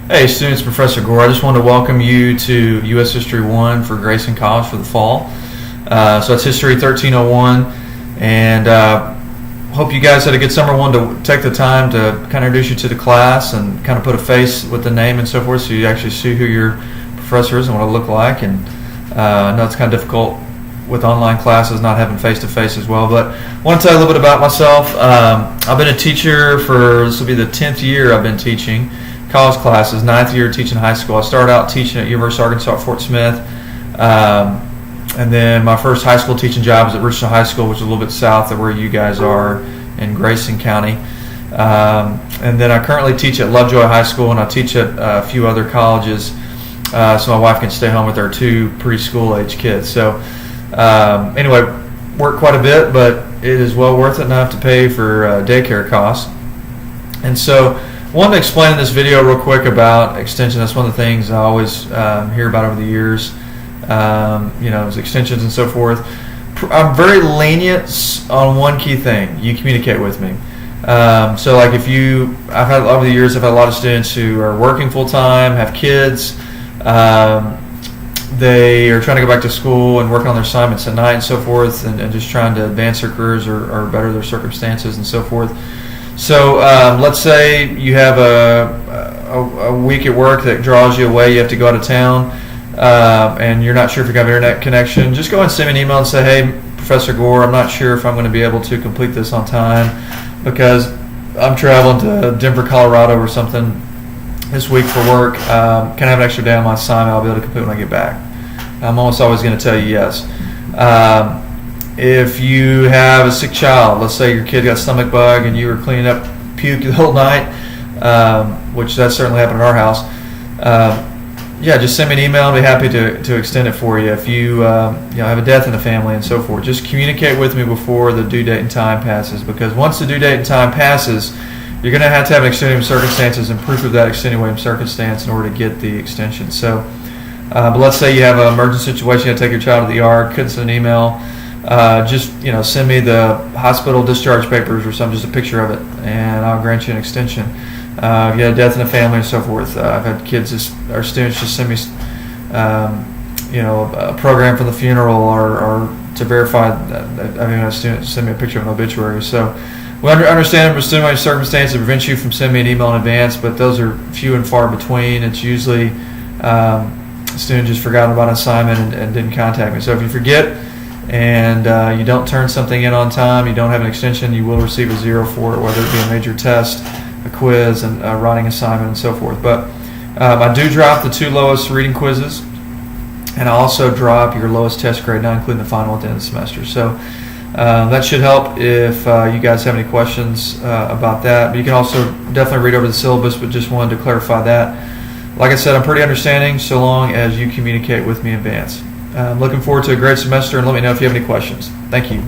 Hey students, Professor Gore. I just wanted to welcome you to U.S. History 1 for Grayson College for the fall. So it's History 1301, and hope you guys had a good summer. Wanted to take the time to kind of introduce you to the class and kind of put a face with the name and so forth, so you actually see who your professor is and what it look like. And I know it's kind of difficult with online classes, not having face-to-face as well, but I want to tell you a little bit about myself. I've been a teacher for, this will be the 10th year I've been teaching college classes, 9th year teaching high school. I started out teaching at University of Arkansas at Fort Smith, and then my first high school teaching job was at Richardson High School, which is a little bit south of where you guys are in Grayson County. And then I currently teach at Lovejoy High School, and I teach at a few other colleges, so my wife can stay home with our two preschool age kids. So anyway, work quite a bit, but it is well worth it enough to pay for daycare costs. And so I wanted to explain in this video real quick about extension. That's one of the things I always hear about over the years, is extensions and so forth. I'm very lenient on one key thing: you communicate with me. So like I've had over the years, I've had a lot of students who are working full time, have kids, they are trying to go back to school and working on their assignments at night and so forth, and just trying to advance their careers or better their circumstances and so forth. So let's say you have a week at work that draws you away. You have to go out of town, and you're not sure if you're going to have internet connection. Just go and send me an email and say, "Hey, Professor Gore, I'm not sure if I'm going to be able to complete this on time because I'm traveling to Denver, Colorado or something this week for work. Can I have an extra day on my assignment? I'll be able to complete when I get back." I'm almost always going to tell you yes. If you have a sick child, let's say your kid got a stomach bug and you were cleaning up puke the whole night, which that certainly happened at our house, just send me an email. I'll be happy to extend it for you. If you have a death in the family and so forth, just communicate with me before the due date and time passes, because once the due date and time passes, you're going to have an extenuating circumstances and proof of that extenuating circumstance in order to get the extension. So, but let's say you have an emergency situation, you have to take your child to the ER, couldn't send an email. Just send me the hospital discharge papers or something, just a picture of it, and I'll grant you an extension. If you had a death in the family and so forth, I've had kids, our students just send me, a program for the funeral or to verify that. I mean, a student send me a picture of an obituary. So we understand extenuating circumstances prevent you from sending me an email in advance, but those are few and far between. It's usually a student just forgot about an assignment and didn't contact me. So if you forget and you don't turn something in on time, you don't have an extension, you will receive a 0 for it, whether it be a major test, a quiz, and a writing assignment, and so forth. But I do drop the 2 lowest reading quizzes, and I also drop your lowest test grade, not including the final at the end of the semester. So that should help if you guys have any questions about that. But you can also definitely read over the syllabus, but just wanted to clarify that. Like I said, I'm pretty understanding so long as you communicate with me in advance. I'm looking forward to a great semester, and let me know if you have any questions. Thank you.